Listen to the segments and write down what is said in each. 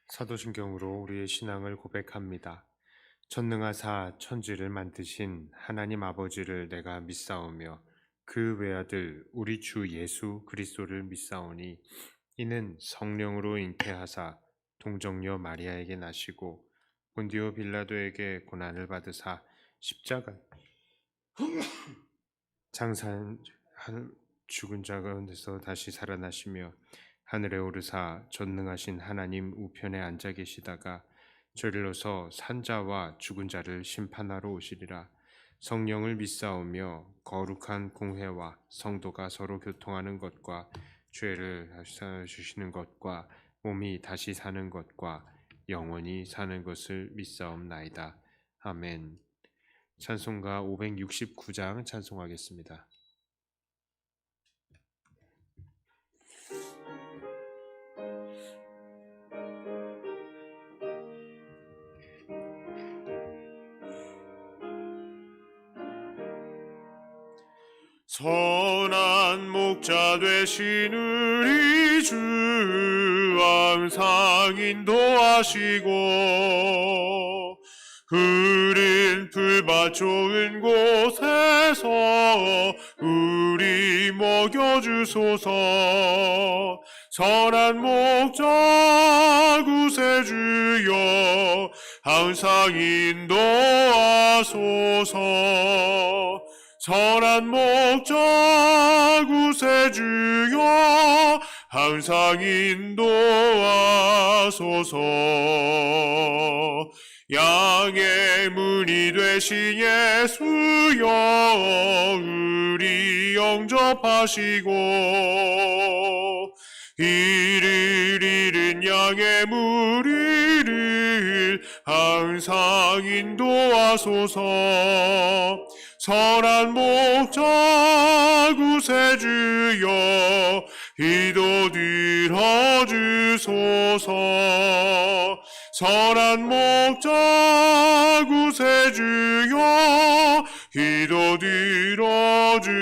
사도신경으로 우리의 신앙을 고백합니다. 전능하사 천지를 만드신 하나님 아버지를 내가 믿사오며 그 외아들 우리 주 예수 그리스도를 믿사오니 이는 성령으로 잉태하사 동정녀 마리아에게 나시고 본디오 빌라도에게 고난을 받으사 십자가 장사한 죽은 자 가운데서 다시 살아나시며 하늘에 오르사 전능하신 하나님 우편에 앉아 계시다가 저리로서 산자와 죽은 자를 심판하러 오시리라. 성령을 믿사오며 거룩한 공회와 성도가 서로 교통하는 것과 죄를 주시는 것과 몸이 다시 사는 것과 영원히 사는 것을 믿사옵나이다. 아멘. 찬송가 569장 찬송하겠습니다. 선한 목자 되신 우리 주 항상 인도하시고 흐린 풀밭 좋은 곳에서 우리 먹여주소서. 선한 목자 구세주여 항상 인도하소서. 선한 목자 구세주여 항상 인도하소서. 양의 문이 되신 예수여 우리 영접하시고 이를 잃은 양의 무리를 항상 인도하소서. 선한 목자 구세주여 기도 들어주소서. 선한 목자 구세주여 기도 들어주소서.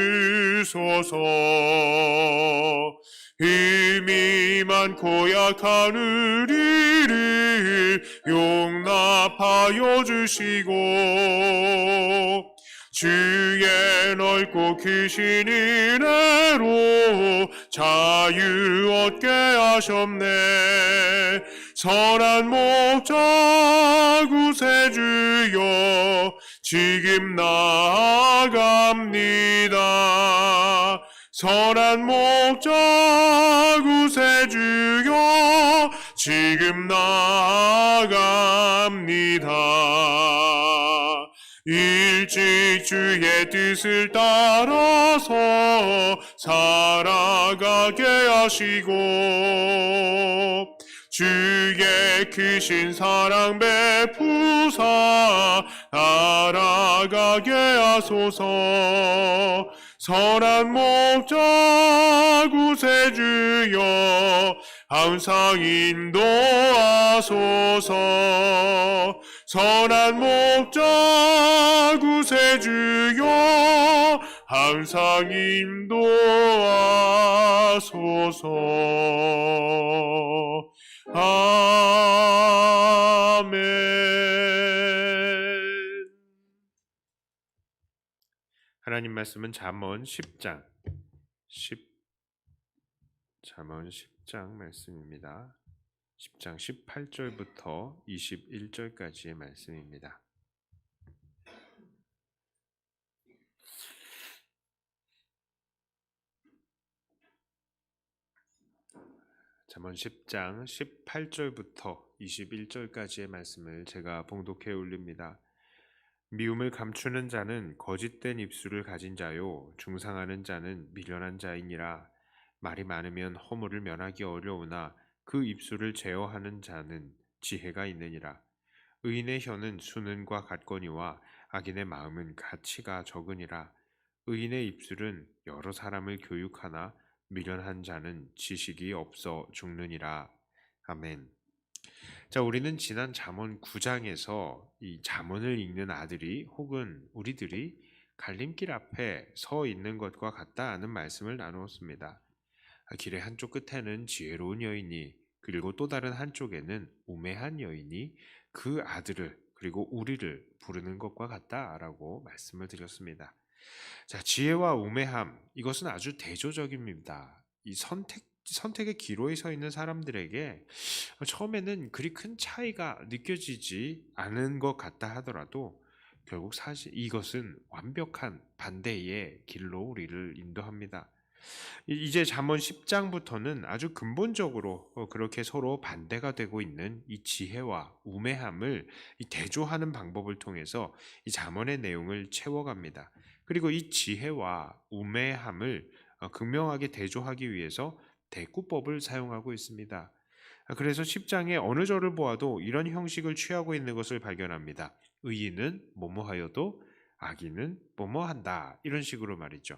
힘이 많고 약한 우리를 용납하여 주시고 주의 넓고 크신 은혜로 자유 얻게 하셨네. 선한 목자 구세주여 지금 나아갑니다. 선한 목자 구세주여 지금 나아갑니다. 일찍 주의 뜻을 따라서 살아가게 하시고 주의 크신 사랑 베푸사 알아가게 하소서. 선한 목자 구세주여 항상 인도하소서. 선한 목자 구세주여 항상 인도하소서. 아멘. 하나님 말씀은 잠언 10장 말씀입니다. 10장 18절부터 21절까지의 말씀입니다. 잠언 10장 18절부터 21절까지의 말씀을 제가 봉독해 올립니다. 미움을 감추는 자는 거짓된 입술을 가진 자요 중상하는 자는 미련한 자이니라. 말이 많으면 허물을 면하기 어려우나 그 입술을 제어하는 자는 지혜가 있느니라. 의인의 혀는 수는과 같거니와 악인의 마음은 가치가 적으니라. 의인의 입술은 여러 사람을 교육하나 미련한 자는 지식이 없어 죽느니라. 아멘. 자, 우리는 지난 잠언 9장에서 이 잠언을 읽는 아들이 혹은 우리들이 갈림길 앞에 서 있는 것과 같다는 말씀을 나누었습니다. 길의 한쪽 끝에는 지혜로운 여인이, 그리고 또 다른 한쪽에는 우매한 여인이 그 아들을, 그리고 우리를 부르는 것과 같다라고 말씀을 드렸습니다. 자, 지혜와 우매함, 이것은 아주 대조적입니다. 이 선택의 기로에 서 있는 사람들에게 처음에는 그리 큰 차이가 느껴지지 않은 것 같다 하더라도 결국 사실 이것은 완벽한 반대의 길로 우리를 인도합니다. 이제 잠언 10장부터는 아주 근본적으로 그렇게 서로 반대가 되고 있는 이 지혜와 우매함을 대조하는 방법을 통해서 이 잠언의 내용을 채워갑니다. 그리고 이 지혜와 우매함을 극명하게 대조하기 위해서 대꾸법을 사용하고 있습니다. 그래서 10장의 어느 절을 보아도 이런 형식을 취하고 있는 것을 발견합니다. 의인은 뭐뭐하여도 악인은 뭐뭐한다, 이런 식으로 말이죠.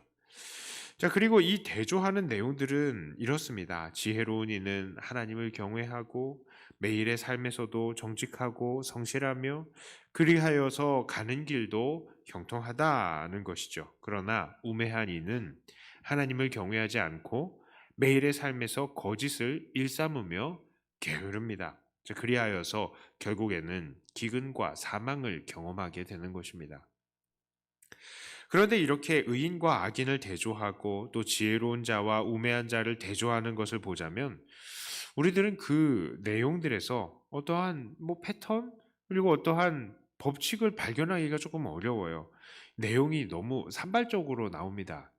자, 그리고 이 대조하는 내용들은 이렇습니다. 지혜로운 이는 하나님을 경외하고 매일의 삶에서도 정직하고 성실하며 그리하여서 가는 길도 형통하다는 것이죠. 그러나 우매한 이는 하나님을 경외하지 않고 매일의 삶에서 거짓을 일삼으며 게으릅니다. 자, 그리하여서 결국에는 기근과 사망을 경험하게 되는 것입니다. 그런데 이렇게 의인과 악인을 대조하고 또 지혜로운 자와 우매한 자를 대조하는 것을 보자면 우리들은 그 내용들에서 어떠한 패턴 그리고 어떠한 법칙을 발견하기가 조금 어려워요. 내용이 너무 산발적으로 나옵니다.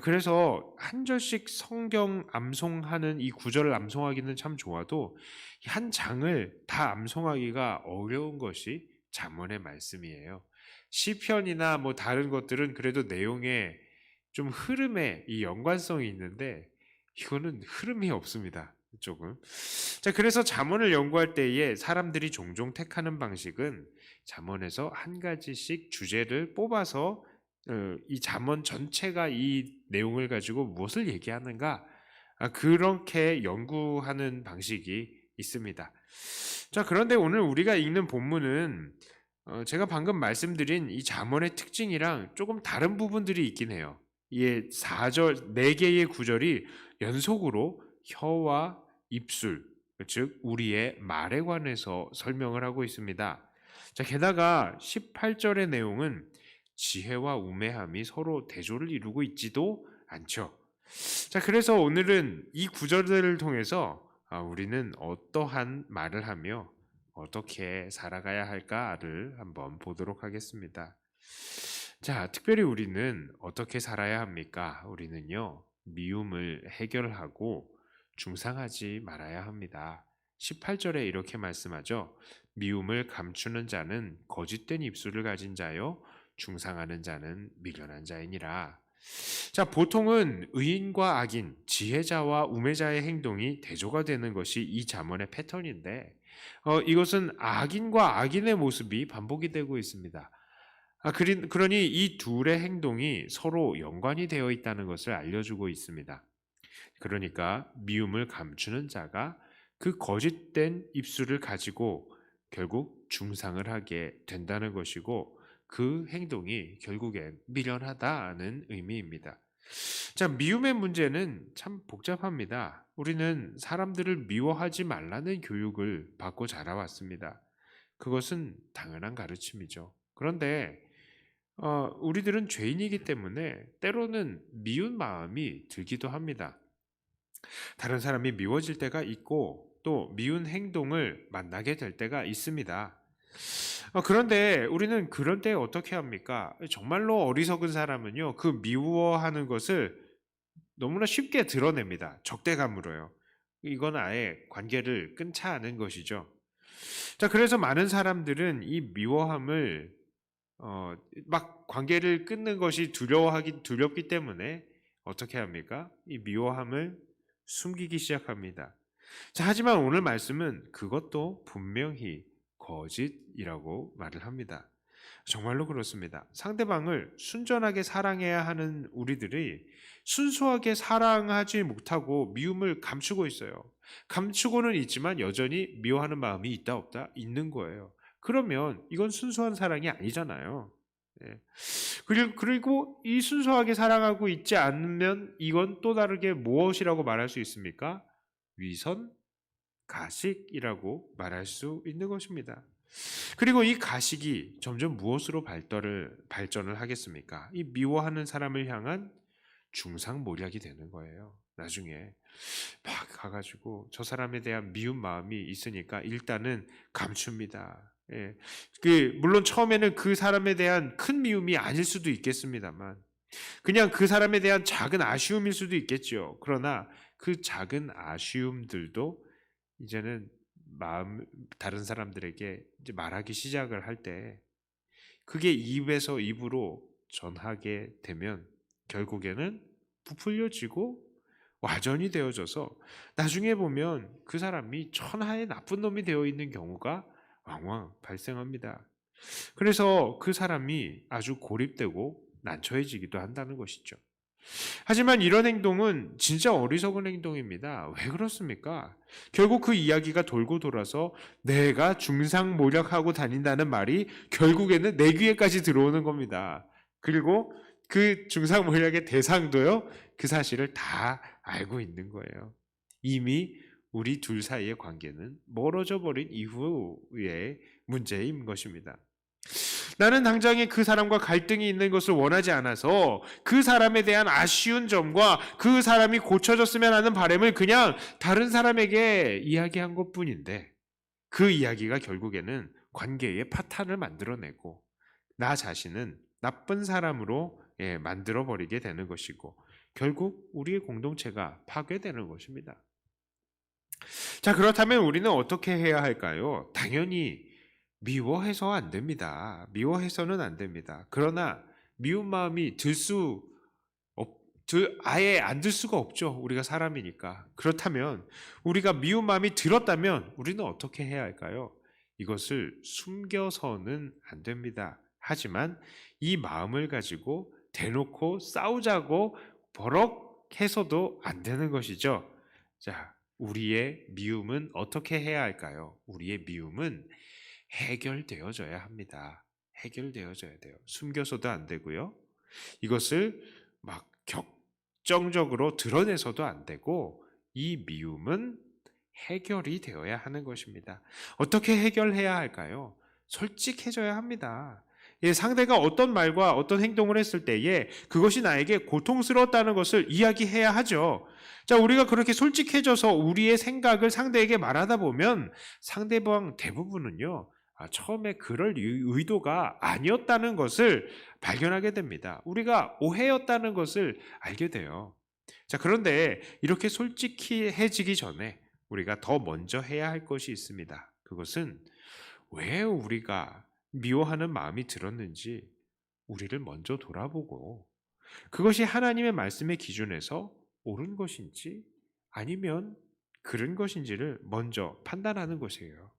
그래서 한 절씩 성경 암송하는 이 구절을 암송하기는 참 좋아도 한 장을 다 암송하기가 어려운 것이 잠언의 말씀이에요. 시편이나 다른 것들은 그래도 내용에 좀 흐름에 이 연관성이 있는데 이거는 흐름이 없습니다. 조금. 자, 그래서 잠언을 연구할 때에 사람들이 종종 택하는 방식은 잠언에서 한 가지씩 주제를 뽑아서 이 잠언 전체가 이 내용을 가지고 무엇을 얘기하는가, 그렇게 연구하는 방식이 있습니다. 자, 그런데 오늘 우리가 읽는 본문은 제가 방금 말씀드린 이 잠언의 특징이랑 조금 다른 부분들이 있긴 해요. 이게 4절, 4개의 구절이 연속으로 혀와 입술, 즉 우리의 말에 관해서 설명을 하고 있습니다. 자, 게다가 18절의 내용은 지혜와 우매함이 서로 대조를 이루고 있지도 않죠. 자, 그래서 오늘은 이 구절들을 통해서 우리는 어떠한 말을 하며 어떻게 살아가야 할까를 한번 보도록 하겠습니다. 자, 특별히 우리는 어떻게 살아야 합니까? 우리는요, 미움을 해결하고 중상하지 말아야 합니다. 18절에 이렇게 말씀하죠. 미움을 감추는 자는 거짓된 입술을 가진 자요, 중상하는 자는 미련한 자이니라. 자, 보통은 의인과 악인, 지혜자와 우매자의 행동이 대조가 되는 것이 이 잠언의 패턴인데 이것은 악인과 악인의 모습이 반복이 되고 있습니다. 그러니 이 둘의 행동이 서로 연관이 되어 있다는 것을 알려주고 있습니다. 그러니까 미움을 감추는 자가 그 거짓된 입술을 가지고 결국 중상을 하게 된다는 것이고 그 행동이 결국엔 미련하다는 의미입니다. 자, 미움의 문제는 참 복잡합니다. 우리는 사람들을 미워하지 말라는 교육을 받고 자라왔습니다. 그것은 당연한 가르침이죠. 그런데 우리들은 죄인이기 때문에 때로는 미운 마음이 들기도 합니다. 다른 사람이 미워질 때가 있고 또 미운 행동을 만나게 될 때가 있습니다. 그런데 우리는 그런 때 어떻게 합니까? 정말로 어리석은 사람은요, 그 미워하는 것을 너무나 쉽게 드러냅니다. 적대감으로요. 이건 아예 관계를 끊자 하는 것이죠. 자, 그래서 많은 사람들은 이 미워함을 막 관계를 끊는 것이 두렵기 때문에 어떻게 합니까? 이 미워함을 숨기기 시작합니다. 자, 하지만 오늘 말씀은 그것도 분명히 거짓이라고 말을 합니다. 정말로 그렇습니다. 상대방을 순전하게 사랑해야 하는 우리들이 순수하게 사랑하지 못하고 미움을 감추고 있어요. 감추고는 있지만 여전히 미워하는 마음이 있다 없다 있는 거예요. 그러면 이건 순수한 사랑이 아니잖아요. 예. 그리고 이 순수하게 사랑하고 있지 않으면 이건 또 다르게 무엇이라고 말할 수 있습니까? 위선, 가식이라고 말할 수 있는 것입니다. 그리고 이 가식이 점점 무엇으로 발전을 하겠습니까? 이 미워하는 사람을 향한 중상모략이 되는 거예요. 나중에 막 가가지고 저 사람에 대한 미운 마음이 있으니까 일단은 감춥니다. 예. 물론 처음에는 그 사람에 대한 큰 미움이 아닐 수도 있겠습니다만, 그냥 그 사람에 대한 작은 아쉬움일 수도 있겠죠. 그러나 그 작은 아쉬움들도 이제는 다른 사람들에게 이제 말하기 시작을 할 때, 그게 입에서 입으로 전하게 되면 결국에는 부풀려지고 와전이 되어져서 나중에 보면 그 사람이 천하의 나쁜 놈이 되어 있는 경우가 왕왕 발생합니다. 그래서 그 사람이 아주 고립되고 난처해지기도 한다는 것이죠. 하지만 이런 행동은 진짜 어리석은 행동입니다. 왜 그렇습니까? 결국 그 이야기가 돌고 돌아서 내가 중상모략하고 다닌다는 말이 결국에는 내 귀에까지 들어오는 겁니다. 그리고 그 중상모략의 대상도요, 그 사실을 다 알고 있는 거예요. 이미 우리 둘 사이의 관계는 멀어져 버린 이후의 문제인 것입니다. 나는 당장에 그 사람과 갈등이 있는 것을 원하지 않아서 그 사람에 대한 아쉬운 점과 그 사람이 고쳐졌으면 하는 바람을 그냥 다른 사람에게 이야기한 것뿐인데, 그 이야기가 결국에는 관계의 파탄을 만들어내고 나 자신은 나쁜 사람으로 만들어버리게 되는 것이고 결국 우리의 공동체가 파괴되는 것입니다. 자, 그렇다면 우리는 어떻게 해야 할까요? 당연히 미워해서 안 됩니다. 미워해서는 안 됩니다. 그러나 미운 마음이 아예 안 들 수가 없죠. 우리가 사람이니까. 그렇다면 우리가 미운 마음이 들었다면 우리는 어떻게 해야 할까요? 이것을 숨겨서는 안 됩니다. 하지만 이 마음을 가지고 대놓고 싸우자고 버럭해서도 안 되는 것이죠. 자, 우리의 미움은 어떻게 해야 할까요? 우리의 미움은 해결되어져야 합니다. 해결되어져야 돼요. 숨겨서도 안 되고요. 이것을 막 격정적으로 드러내서도 안 되고, 이 미움은 해결이 되어야 하는 것입니다. 어떻게 해결해야 할까요? 솔직해져야 합니다. 상대가 어떤 말과 어떤 행동을 했을 때에 그것이 나에게 고통스러웠다는 것을 이야기해야 하죠. 자, 우리가 그렇게 솔직해져서 우리의 생각을 상대에게 말하다 보면 상대방 대부분은요, 처음에 그럴 의도가 아니었다는 것을 발견하게 됩니다. 우리가 오해였다는 것을 알게 돼요. 자, 그런데 이렇게 솔직해지기 전에 우리가 더 먼저 해야 할 것이 있습니다. 그것은 왜 우리가 미워하는 마음이 들었는지 우리를 먼저 돌아보고, 그것이 하나님의 말씀의 기준에서 옳은 것인지 아니면 그른 것인지를 먼저 판단하는 것이에요.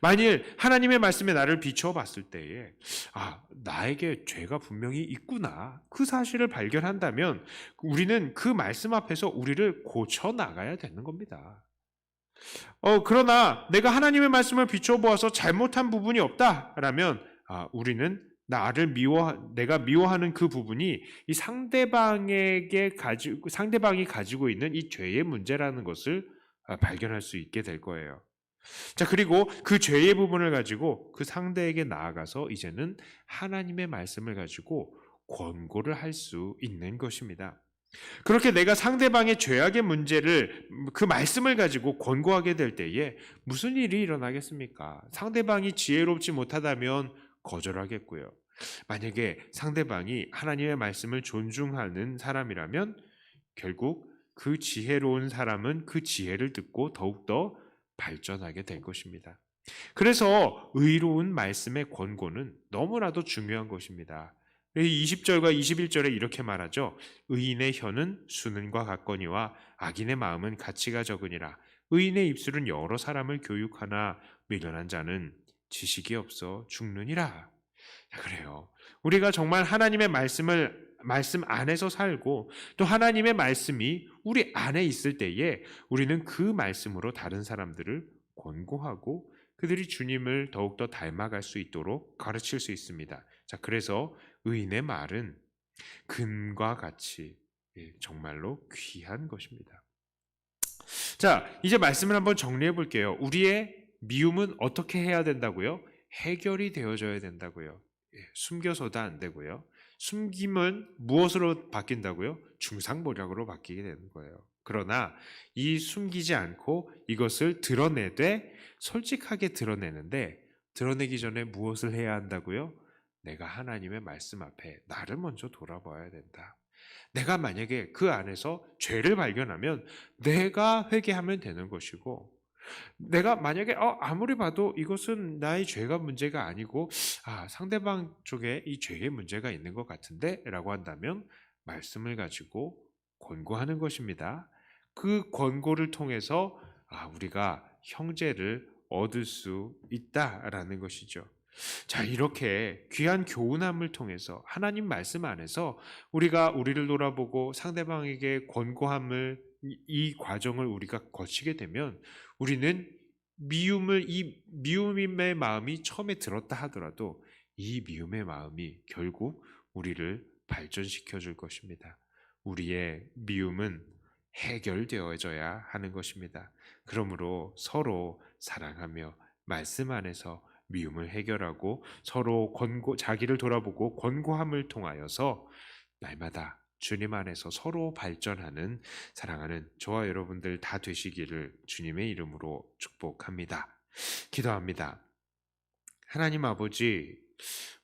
만일 하나님의 말씀에 나를 비추어 봤을 때에 나에게 죄가 분명히 있구나, 그 사실을 발견한다면 우리는 그 말씀 앞에서 우리를 고쳐 나가야 되는 겁니다. 그러나 내가 하나님의 말씀을 비추어 보아서 잘못한 부분이 없다라면 우리는 내가 미워하는 그 부분이 이 상대방이 가지고 있는 이 죄의 문제라는 것을 발견할 수 있게 될 거예요. 자, 그리고 그 죄의 부분을 가지고 그 상대에게 나아가서 이제는 하나님의 말씀을 가지고 권고를 할 수 있는 것입니다. 그렇게 내가 상대방의 죄악의 문제를, 그 말씀을 가지고 권고하게 될 때에 무슨 일이 일어나겠습니까? 상대방이 지혜롭지 못하다면 거절하겠고요. 만약에 상대방이 하나님의 말씀을 존중하는 사람이라면 결국 그 지혜로운 사람은 그 지혜를 듣고 더욱더 발전하게 될 것입니다. 그래서 의로운 말씀의 권고는 너무나도 중요한 것입니다. 20절과 21절에 이렇게 말하죠. 의인의 혀는 수는과 같거니와 악인의 마음은 가치가 적으니라. 의인의 입술은 여러 사람을 교육하나 미련한 자는 지식이 없어 죽느니라. 그래요. 우리가 정말 하나님의 말씀 안에서 살고 또 하나님의 말씀이 우리 안에 있을 때에 우리는 그 말씀으로 다른 사람들을 권고하고 그들이 주님을 더욱더 닮아갈 수 있도록 가르칠 수 있습니다. 자, 그래서 의인의 말은 금과 같이 정말로 귀한 것입니다. 자, 이제 말씀을 한번 정리해 볼게요. 우리의 미움은 어떻게 해야 된다고요? 해결이 되어져야 된다고요. 숨겨서도 안 되고요. 숨김은 무엇으로 바뀐다고요? 중상모략으로 바뀌게 되는 거예요. 그러나 이 숨기지 않고 이것을 드러내되 솔직하게 드러내는데 드러내기 전에 무엇을 해야 한다고요? 내가 하나님의 말씀 앞에 나를 먼저 돌아봐야 된다. 내가 만약에 그 안에서 죄를 발견하면 내가 회개하면 되는 것이고 내가 만약에 아무리 봐도 이것은 나의 죄가 문제가 아니고 상대방 쪽에 이 죄의 문제가 있는 것 같은데 라고 한다면 말씀을 가지고 권고하는 것입니다. 그 권고를 통해서 우리가 형제를 얻을 수 있다라는 것이죠. 자, 이렇게 귀한 교훈함을 통해서 하나님 말씀 안에서 우리가 우리를 돌아보고 상대방에게 권고함을 이 과정을 우리가 거치게 되면 우리는 이 미움의 마음이 처음에 들었다 하더라도 이 미움의 마음이 결국 우리를 발전시켜 줄 것입니다. 우리의 미움은 해결되어져야 하는 것입니다. 그러므로 서로 사랑하며 말씀 안에서 미움을 해결하고 서로 자기를 돌아보고 권고함을 통하여서 날마다 주님 안에서 서로 발전하는 사랑하는 저와 여러분들 다 되시기를 주님의 이름으로 축복합니다. 기도합니다. 하나님 아버지,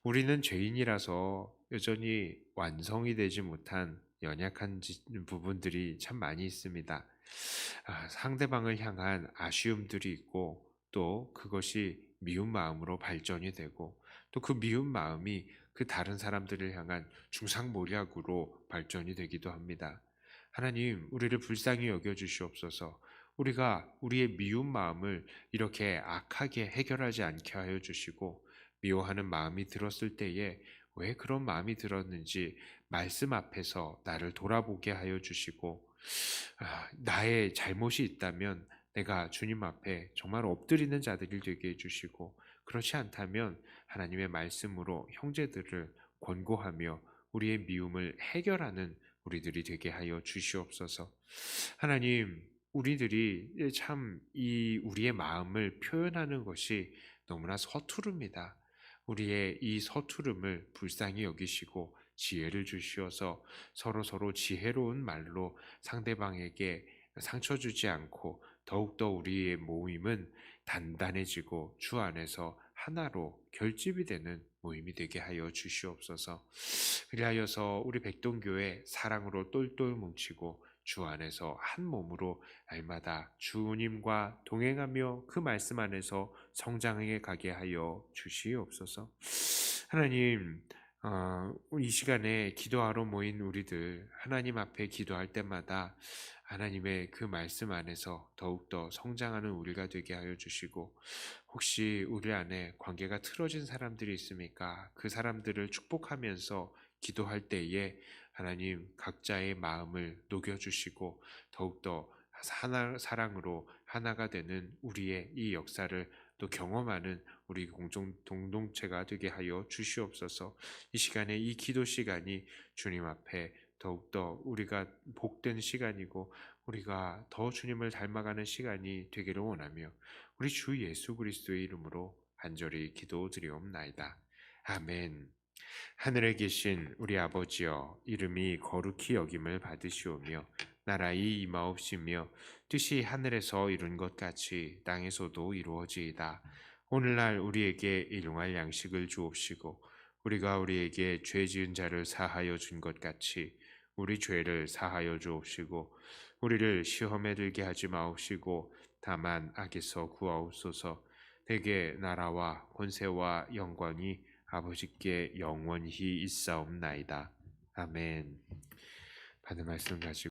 우리는 죄인이라서 여전히 완성이 되지 못한 연약한 부분들이 참 많이 있습니다. 상대방을 향한 아쉬움들이 있고 또 그것이 미운 마음으로 발전이 되고 또 그 미운 마음이 그 다른 사람들을 향한 중상모략으로 발전이 되기도 합니다. 하나님, 우리를 불쌍히 여겨 주시옵소서. 우리가 우리의 미운 마음을 이렇게 악하게 해결하지 않게 하여 주시고 미워하는 마음이 들었을 때에 왜 그런 마음이 들었는지 말씀 앞에서 나를 돌아보게 하여 주시고 나의 잘못이 있다면 내가 주님 앞에 정말 엎드리는 자들이 되게 해주시고 그렇지 않다면 하나님의 말씀으로 형제들을 권고하며 우리의 미움을 해결하는 우리들이 되게 하여 주시옵소서. 하나님, 우리들이 참 우리의 마음을 표현하는 것이 너무나 서투릅니다. 우리의 이 서투름을 불쌍히 여기시고 지혜를 주시어서 서로 지혜로운 말로 상대방에게 상처 주지 않고 더욱더 우리의 모임은 단단해지고 주 안에서 하나로 결집이 되는 모임이 되게 하여 주시옵소서. 그리하여서 우리 백동교회 사랑으로 똘똘 뭉치고 주 안에서 한 몸으로 날마다 주님과 동행하며 그 말씀 안에서 성장해 가게 하여 주시옵소서. 하나님, 이 시간에 기도하러 모인 우리들 하나님 앞에 기도할 때마다 하나님의 그 말씀 안에서 더욱더 성장하는 우리가 되게 하여 주시고 혹시 우리 안에 관계가 틀어진 사람들이 있습니까? 그 사람들을 축복하면서 기도할 때에 하나님 각자의 마음을 녹여주시고 더욱더 사랑으로 하나가 되는 우리의 이 역사를 또 경험하는 우리 공동체가 되게 하여 주시옵소서. 이 시간에 이 기도 시간이 주님 앞에 더욱더 우리가 복된 시간이고 우리가 더 주님을 닮아가는 시간이 되기를 원하며 우리 주 예수 그리스도의 이름으로 간절히 기도드리옵나이다. 아멘. 하늘에 계신 우리 아버지여, 이름이 거룩히 여김을 받으시오며 나라의 임하옵시며 뜻이 하늘에서 이룬 것 같이 땅에서도 이루어지이다. 오늘날 우리에게 일용할 양식을 주옵시고 우리가 우리에게 죄 지은 자를 사하여 준 것 같이 우리 죄를 사하여 주옵시고 우리를 시험에 들게 하지 마옵시고 다만 악에서 구하옵소서. 대개 나라와 권세와 영광이 아버지께 영원히 있사옵나이다. 아멘. 받은 말씀 가지고